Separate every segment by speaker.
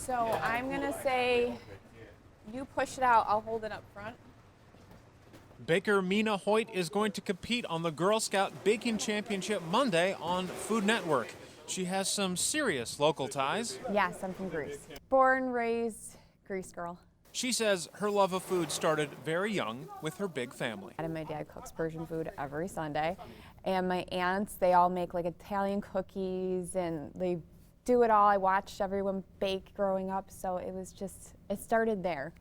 Speaker 1: So I'm gonna say you push it out, I'll hold it up front.
Speaker 2: Baker Mina Hoyt is going to compete on the Girl Scout Baking Championship Monday on Food Network. She has some serious local ties.
Speaker 1: Yes, I'm from Greece. Born, raised, Greece girl.
Speaker 2: She says her love of food started very young with her big family.
Speaker 1: And my dad cooks Persian food every Sunday. And my aunts, they all make like Italian cookies and they do it all. I watched everyone bake growing up, so it started there.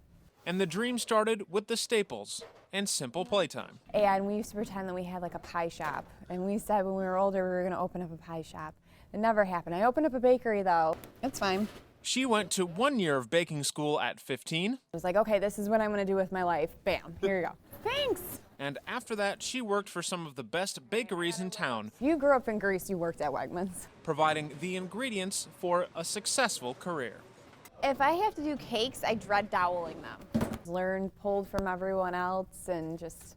Speaker 2: And the dream started with the staples and simple playtime.
Speaker 1: And we used to pretend that we had like a pie shop. And we said when we were older we were gonna open up a pie shop. It never happened. I opened up a bakery though. It's fine.
Speaker 2: She went to 1 year of baking school at 15.
Speaker 1: I was like, okay, this is what I'm gonna do with my life. Bam, here you go. Thanks.
Speaker 2: And after that, she worked for some of the best bakeries in town.
Speaker 1: You grew up in Greece, you worked at Wegmans.
Speaker 2: Providing the ingredients for a successful career.
Speaker 1: If I have to do cakes, I dread doweling them. Learned, pulled from everyone else, and just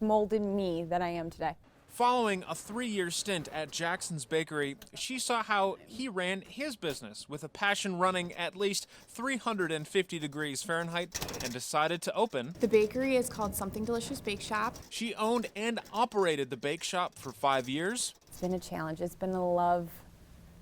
Speaker 1: molded me that I am today.
Speaker 2: Following a 3-year stint at Jackson's Bakery, she saw how he ran his business with a passion running at least 350 degrees Fahrenheit and decided to open.
Speaker 3: The bakery is called Something Delicious Bake Shop.
Speaker 2: She owned and operated the bake shop for 5 years.
Speaker 1: It's been a challenge. It's been a love,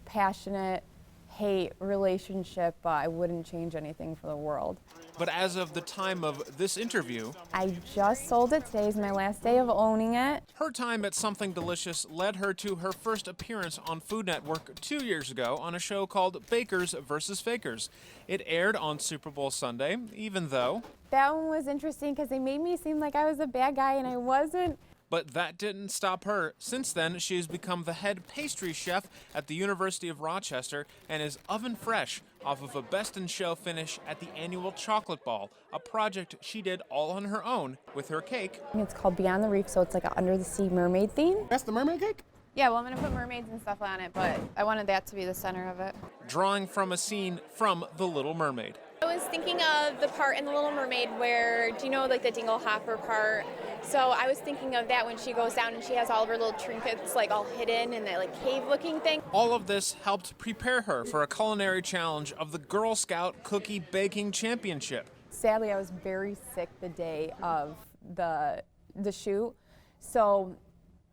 Speaker 1: passionate, hate relationship. I wouldn't change anything for the world.
Speaker 2: But as of the time of this interview,
Speaker 1: I just sold it. Today's my last day of owning it.
Speaker 2: her time at Something Delicious led her to her first appearance on Food Network 2 years ago on a show called Bakers vs. Fakers. It aired on Super Bowl Sunday, even though...
Speaker 1: That one was interesting because they made me seem like I was a bad guy and I wasn't.
Speaker 2: But that didn't stop her. Since then, she has become the head pastry chef at the University of Rochester and is oven fresh off of a Best in Show finish at the annual Chocolate Ball, a project she did all on her own with her cake.
Speaker 1: It's called Beyond the Reef, so it's like an under the sea mermaid theme.
Speaker 4: That's the mermaid cake?
Speaker 1: Yeah, well, I'm gonna put mermaids and stuff on it, but I wanted that to be the center of it.
Speaker 2: Drawing from a scene from The Little Mermaid.
Speaker 3: I was thinking of the part in The Little Mermaid where, do you know like the dingle hopper part? So I was thinking of that when she goes down and she has all of her little trinkets like all hidden in that like cave looking thing.
Speaker 2: All of this helped prepare her for a culinary challenge of the Girl Scout Cookie Baking Championship.
Speaker 1: Sadly, I was very sick the day of the shoot, so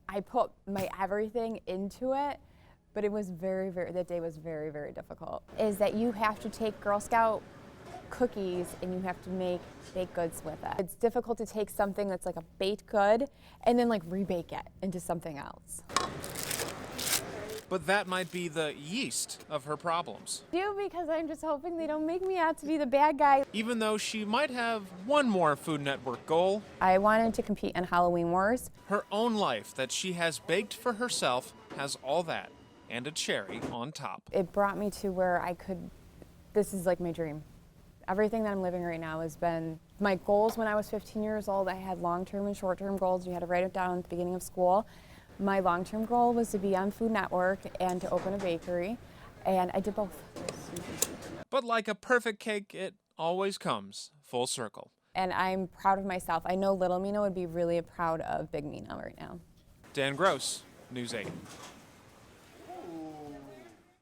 Speaker 1: I put my everything into it, but it was that day was very, very difficult. Is that you have to take Girl Scout cookies and you have to make baked goods with it. It's difficult to take something that's like a baked good and then like rebake it into something else.
Speaker 2: But that might be the yeast of her problems.
Speaker 1: Because I'm just hoping they don't make me out to be the bad guy.
Speaker 2: Even though she might have one more Food Network goal,
Speaker 1: I wanted to compete in Halloween Wars.
Speaker 2: her own life that she has baked for herself has all that and a cherry on top.
Speaker 1: It brought me to where this is like my dream. Everything that I'm living right now has been my goals when I was 15 years old. I had long-term and short-term goals. You had to write it down at the beginning of school. My long-term goal was to be on Food Network and to open a bakery, and I did both.
Speaker 2: But like a perfect cake, it always comes full circle.
Speaker 1: And I'm proud of myself. I know little Mina would be really proud of big Mina right now.
Speaker 2: Dan Gross, News 8.